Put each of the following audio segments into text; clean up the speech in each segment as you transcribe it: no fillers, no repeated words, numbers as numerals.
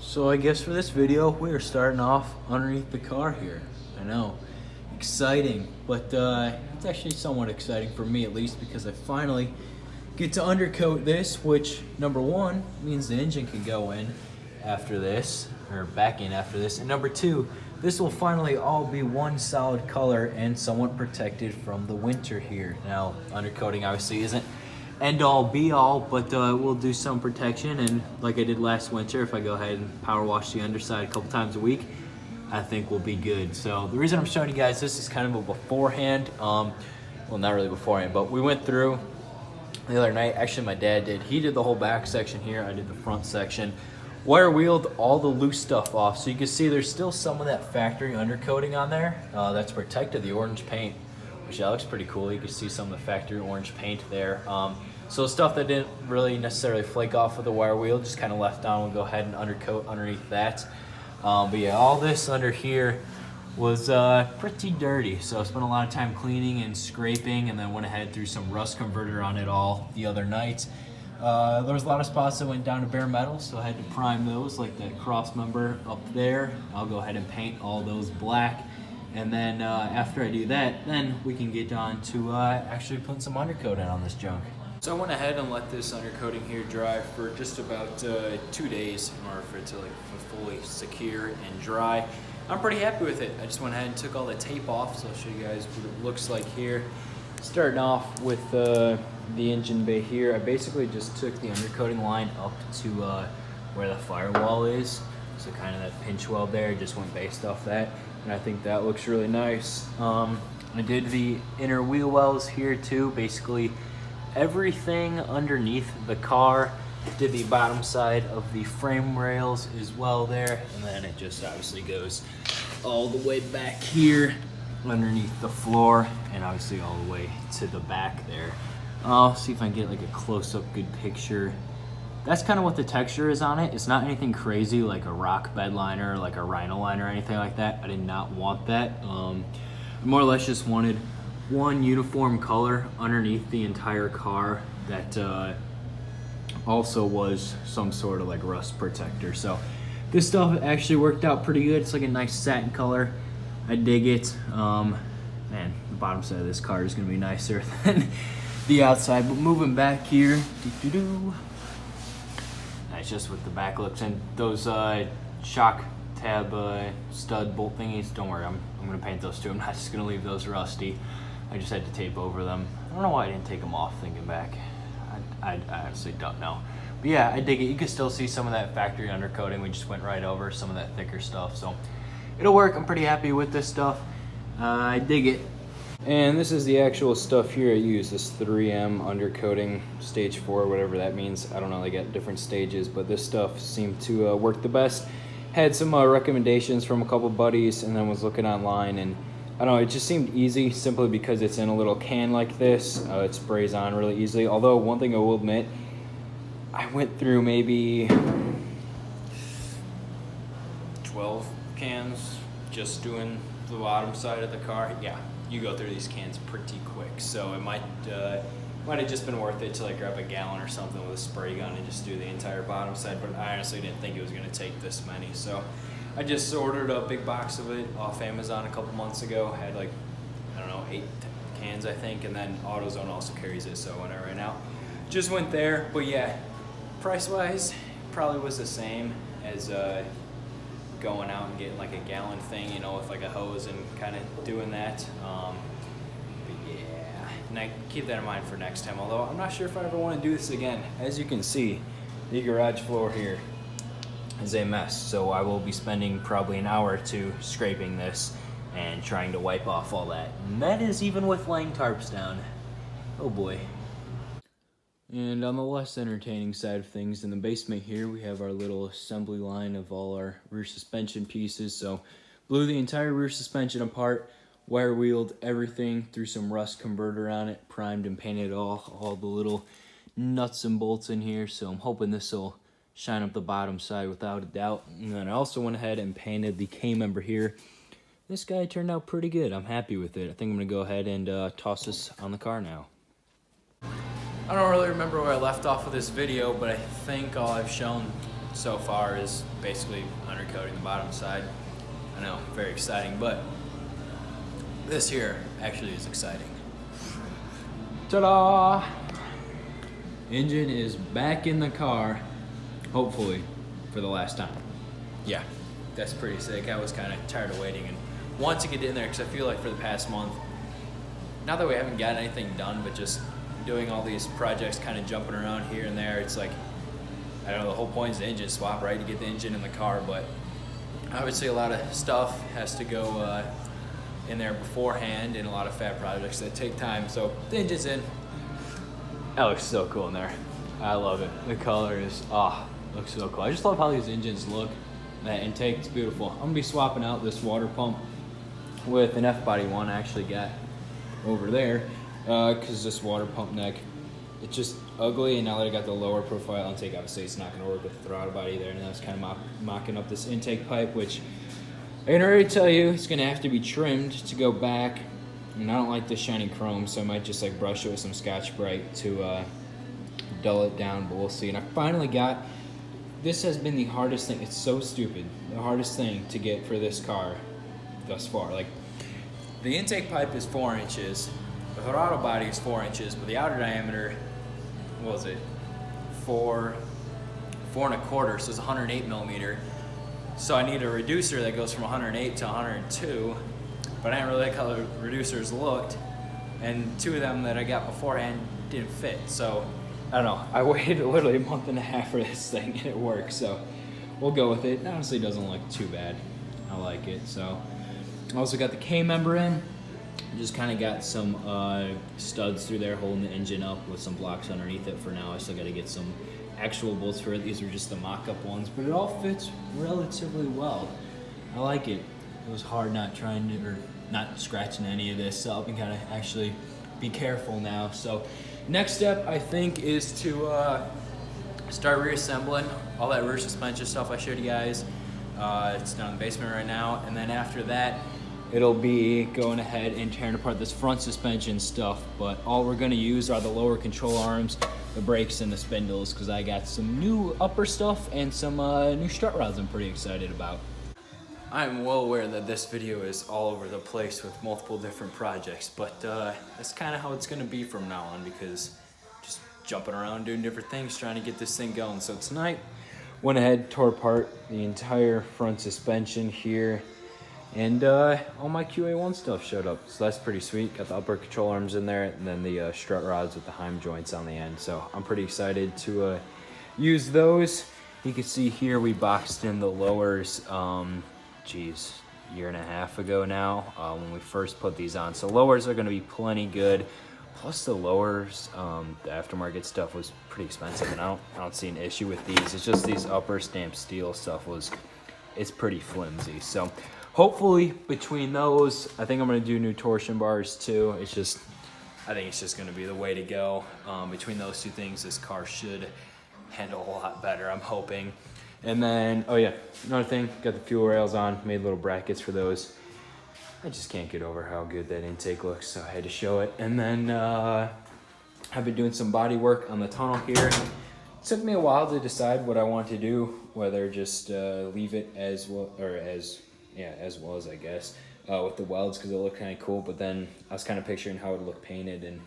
So I guess for this video, we are starting off underneath the car here. I know, exciting, but it's actually somewhat exciting for me at least because I finally get to undercoat this, which number one means the engine can go in after this, or back in after this, and number two, this will finally all be one solid color and somewhat protected from the winter here. Now, undercoating obviously isn't end all be all, but we'll do some protection, and like I did last winter, if I go ahead and power wash the underside a couple times a week, I think we'll be good. So the reason I'm showing you guys this is kind of a beforehand, well, not really beforehand, but we went through the other night. Actually, my dad did. He did the whole back section here. I did the front section. Wire wheeled all the loose stuff off. So you can see there's still some of that factory undercoating on there. That's protected, the orange paint, which that looks pretty cool. You can see some of the factory orange paint there. So stuff that didn't really necessarily flake off with the wire wheel, just kind of left on. We'll go ahead and undercoat underneath that. But yeah, all this under here was pretty dirty. So I spent a lot of time cleaning and scraping, and then went ahead and threw some rust converter on it all the other night. There was a lot of spots that went down to bare metal, so I had to prime those, like that cross member up there. I'll go ahead and paint all those black. And then after I do that, then we can get on to actually putting some undercoating on this junk. So I went ahead and let this undercoating here dry for just about 2 days in order for it to like fully secure and dry. I'm pretty happy with it. I just went ahead and took all the tape off, so I'll show you guys what it looks like here. Starting off with the engine bay here, I basically just took the undercoating line up to where the firewall is. So kind of that pinch weld there, just went based off that. And I think that looks really nice. I did the inner wheel wells here too, basically everything underneath the car. Did the bottom side of the frame rails as well there, and then it just obviously goes all the way back here underneath the floor, and obviously all the way to the back there. I'll see if I can get like a close-up good picture. That's kind of what the texture is on it. It's not anything crazy like a rock bed liner, like a rhino liner or anything like that. I did not want that. I more or less just wanted one uniform color underneath the entire car that also was some sort of like rust protector. So this stuff actually worked out pretty good. It's like a nice satin color. I dig it. Man, the bottom side of this car is gonna be nicer than the outside. But moving back here, that's just with the back looks, and those shock tab stud bolt thingies, don't worry, I'm gonna paint those too. I'm not just gonna leave those rusty. I just had to tape over them. I don't know why I didn't take them off thinking back. I honestly don't know. But yeah, I dig it. You can still see some of that factory undercoating. We just went right over some of that thicker stuff. So it'll work. I'm pretty happy with this stuff. I dig it. And this is the actual stuff here I use, this 3M undercoating stage 4, whatever that means. I don't know, they got different stages, but this stuff seemed to work the best. Had some recommendations from a couple buddies, and then was looking online, and I don't know, it just seemed easy simply because it's in a little can like this. It sprays on really easily. Although one thing I will admit, I went through maybe 12 cans just doing the bottom side of the car. Yeah, you go through these cans pretty quick. So it might have just been worth it to like grab a gallon or something with a spray gun and just do the entire bottom side. But I honestly didn't think it was gonna take this many. So I just ordered a big box of it off Amazon a couple months ago. Had like, I don't know, 8 cans I think, and then AutoZone also carries it, so when I ran out, just went there. But yeah, price-wise, probably was the same as going out and getting like a gallon thing, you know, with like a hose and kind of doing that. But yeah, and I keep that in mind for next time, although I'm not sure if I ever want to do this again. As you can see, the garage floor here is a mess, so I will be spending probably an hour or two scraping this and trying to wipe off all that. And that is even with laying tarps down. Oh boy. And on the less entertaining side of things, in the basement here, we have our little assembly line of all our rear suspension pieces. So blew the entire rear suspension apart, wire wheeled everything, threw some rust converter on it, primed and painted all the little nuts and bolts in here. So I'm hoping this will shine up the bottom side without a doubt. And then I also went ahead and painted the K-member here. This guy turned out pretty good. I'm happy with it. I think I'm gonna go ahead and toss this on the car now. I don't really remember where I left off of this video, but I think all I've shown so far is basically undercoating the bottom side. I know, very exciting, but this here actually is exciting. Ta-da! Engine is back in the car, hopefully for the last time. Yeah, that's pretty sick. I was kind of tired of waiting and want to get in there because I feel like for the past month, not that we haven't got anything done, but just doing all these projects, kind of jumping around here and there. It's like, I don't know, the whole point is the engine swap, right? To get the engine in the car, but obviously a lot of stuff has to go in there beforehand, and a lot of fab projects that take time. So the engine's in. That looks so cool in there. I love it. The color is, looks so cool. I just love how these engines look. That intake, it's beautiful. I'm gonna be swapping out this water pump with an F-body one I actually got over there, because this water pump neck, it's just ugly, and now that I got the lower profile intake, obviously it's not gonna work with the throttle body there, and I was kind of mocking up this intake pipe, which I can already tell you it's gonna have to be trimmed to go back. And I don't like this shiny chrome, so I might just like brush it with some Scotch-Brite to dull it down, but we'll see. And I finally got, this has been the hardest thing, it's so stupid, the hardest thing to get for this car thus far. Like, the intake pipe is 4 inches, the throttle body is 4 inches, but the outer diameter, what was it, 4 1/4, so it's 108 millimeter. So I need a reducer that goes from 108 to 102, but I didn't really like how the reducers looked, and 2 of them that I got beforehand didn't fit. So I don't know, I waited literally a month and a half for this thing and it works, so we'll go with it. It honestly doesn't look too bad. I like it. So I also got the K-member in. Just kind of got some studs through there holding the engine up with some blocks underneath it for now. I still got to get some actual bolts for it. These are just the mock-up ones, but it all fits relatively well. I like it. It was hard not scratching any of this up and kind of actually be careful now. So next step, I think, is to start reassembling all that rear suspension stuff I showed you guys. It's down in the basement right now, and then after that, it'll be going ahead and tearing apart this front suspension stuff, but all we're gonna use are the lower control arms, the brakes, and the spindles, because I got some new upper stuff and some new strut rods I'm pretty excited about. I'm well aware that this video is all over the place with multiple different projects, but that's kind of how it's gonna be from now on, because just jumping around doing different things, trying to get this thing going. So tonight, went ahead, tore apart the entire front suspension here, and all my QA1 stuff showed up, so that's pretty sweet. Got the upper control arms in there, and then the strut rods with the Heim joints on the end. So I'm pretty excited to use those. You can see here we boxed in the lowers, year and a half ago now, when we first put these on. So lowers are gonna be plenty good. Plus the lowers, the aftermarket stuff was pretty expensive, and I don't see an issue with these. It's just these upper stamped steel stuff it's pretty flimsy. So hopefully between those, I think I'm gonna do new torsion bars too. I think it's just gonna be the way to go. Between those two things, this car should handle a lot better, I'm hoping. And then, oh yeah, another thing, got the fuel rails on, made little brackets for those. I just can't get over how good that intake looks, so I had to show it. And then I've been doing some body work on the tunnel here. It took me a while to decide what I want to do, whether just leave it as well, or as well as I guess, with the welds, because it looked kind of cool. But then I was kind of picturing how it would look painted, and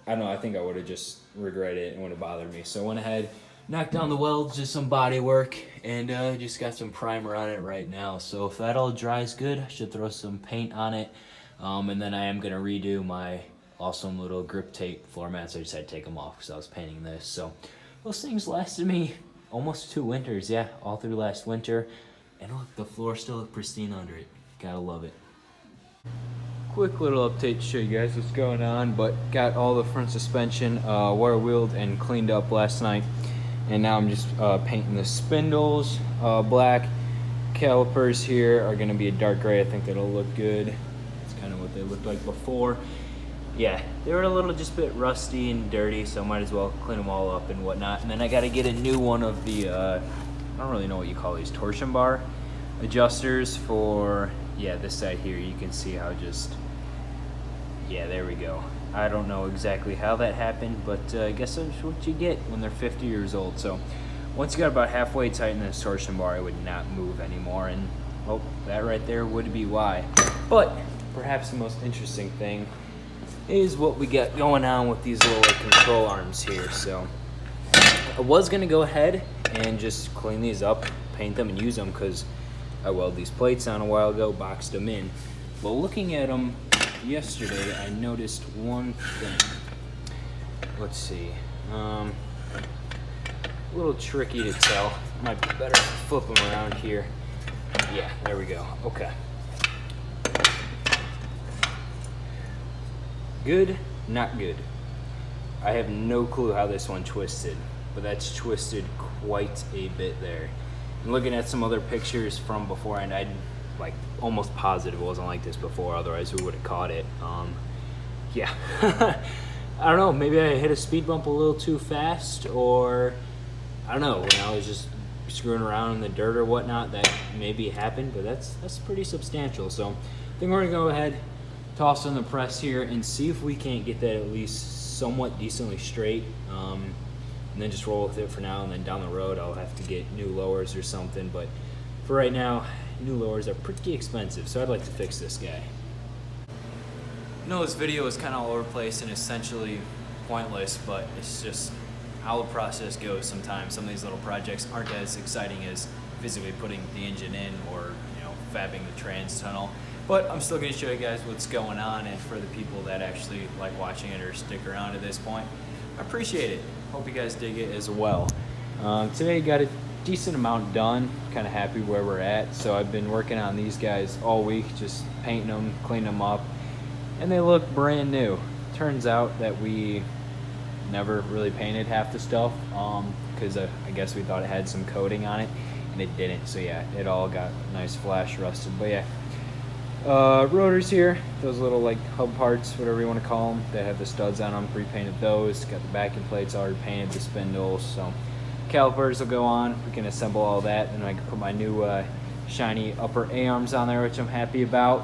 I don't know, I think I would have just regretted it and would have bothered me. So I went ahead, knocked down the welds, just some body work, and just got some primer on it right now. So if that all dries good, I should throw some paint on it. And then I am gonna redo my awesome little grip tape floor mats. I just had to take them off because I was painting this. So those things lasted me almost 2 winters, yeah, all through last winter. And look, the floor still look pristine under it. Gotta love it. Quick little update to show you guys what's going on, but got all the front suspension water wheeled and cleaned up last night. And now I'm just painting the spindles black. Calipers here are gonna be a dark gray. I think that'll look good. It's kind of what they looked like before. Yeah, they were a little just a bit rusty and dirty, so I might as well clean them all up and whatnot. And then I gotta get a new one of the, I don't really know what you call these, torsion bar adjusters for, yeah, this side here. You can see how just, yeah, there we go. I don't know exactly how that happened, but I guess that's what you get when they're 50 years old. So once you got about halfway tightened the torsion bar, it would not move anymore, and well, that right there would be why. But perhaps the most interesting thing is what we got going on with these little control arms here. So I was gonna go ahead and just clean these up, paint them, and use them because I welded these plates on a while ago, boxed them in. But looking at them yesterday, I noticed one thing. Let's see. A little tricky to tell. Might be better to flip them around here. Yeah, there we go. Okay. Good, not good. I have no clue how this one twisted, but that's twisted quite a bit there. And looking at some other pictures from before, and I'd like almost positive it wasn't like this before, otherwise we would have caught it. Yeah. I don't know, maybe I hit a speed bump a little too fast, or I don't know, when I was just screwing around in the dirt or whatnot, that maybe happened, but that's pretty substantial. So I think we're gonna go ahead, toss in the press here, and see if we can't get that at least somewhat decently straight, and then just roll with it for now, and then down the road I'll have to get new lowers or something. But for right now, new lowers are pretty expensive, so I'd like to fix this guy. I know this video is kind of all over the place and essentially pointless, but it's just how the process goes sometimes. Some of these little projects aren't as exciting as physically putting the engine in or, you know, fabbing the trans tunnel. But I'm still going to show you guys what's going on, and for the people that actually like watching it or stick around to this point, I appreciate it. Hope you guys dig it as well. Today got a decent amount done, kind of happy where we're at. So I've been working on these guys all week, just painting them, cleaning them up, and they look brand new. Turns out that we never really painted half the stuff because I guess we thought it had some coating on it, and it didn't. So yeah, it all got nice flash rusted. But yeah, rotors here, those little like hub parts, whatever you want to call them, that have the studs on them, pre-painted those. Got the backing plates already painted, the spindles. So calipers will go on. We can assemble all that, and I can put my new shiny upper A-arms on there, which I'm happy about.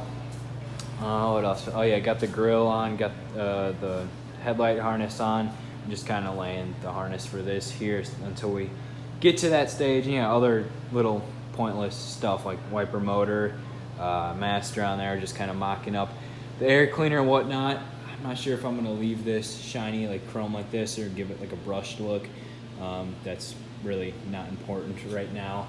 What else? Oh yeah, got the grill on, got the headlight harness on. I'm just kind of laying the harness for this here until we get to that stage. You know, other little pointless stuff like wiper motor, master on there, just kind of mocking up the air cleaner and whatnot. I'm not sure if I'm gonna leave this shiny like chrome like this or give it like a brushed look. That's really not important right now.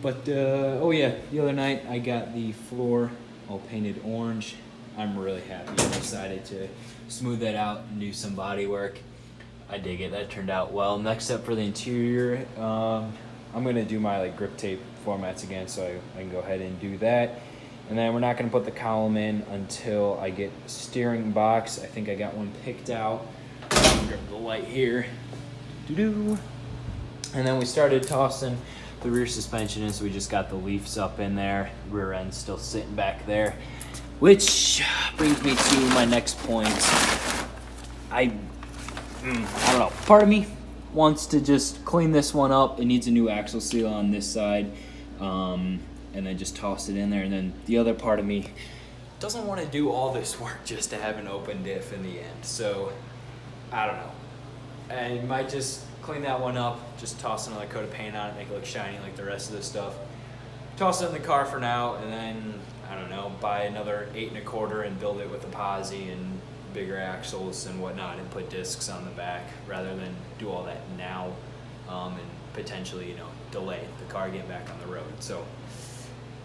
But oh yeah, the other night I got the floor all painted orange. I'm really happy. I decided to smooth that out and do some body work. I dig it. That turned out well. Next up for the interior, I'm gonna do my like grip tape formats again, so I can go ahead and do that. And then we're not gonna put the column in until I get the steering box. I think I got one picked out. Grab the light here. Doo-doo. And then we started tossing the rear suspension in, so we just got the leafs up in there. Rear end still sitting back there. Which brings me to my next point. I don't know. Part of me wants to just clean this one up. It needs a new axle seal on this side, and then just toss it in there. And then the other part of me doesn't want to do all this work just to have an open diff in the end. So I don't know. I might just clean that one up, just toss another coat of paint on it, make it look shiny like the rest of this stuff. Toss it in the car for now, and then, I don't know, buy another 8 1/4 and build it with a posi and bigger axles and whatnot, and put discs on the back, rather than do all that now and potentially, you know, delay the car getting back on the road. So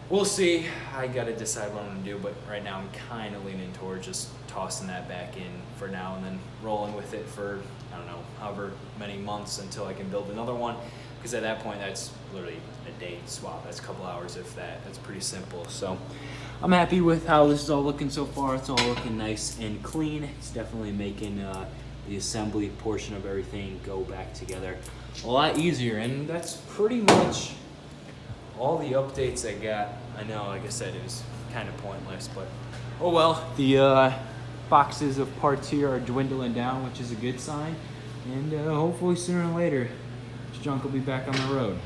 we'll see. I gotta decide what I'm gonna do, but right now I'm kind of leaning towards just tossing that back in for now and then rolling with it for, I don't know, however many months until I can build another one. Because at that point, that's literally a day swap. That's a couple hours, if that. That's pretty simple. So I'm happy with how this is all looking so far. It's all looking nice and clean. It's definitely making the assembly portion of everything go back together a lot easier. And that's pretty much all the updates I got. I know, like I said, it was kind of pointless, but oh well. The boxes of parts here are dwindling down, which is a good sign. And hopefully sooner or later, this junk will be back on the road.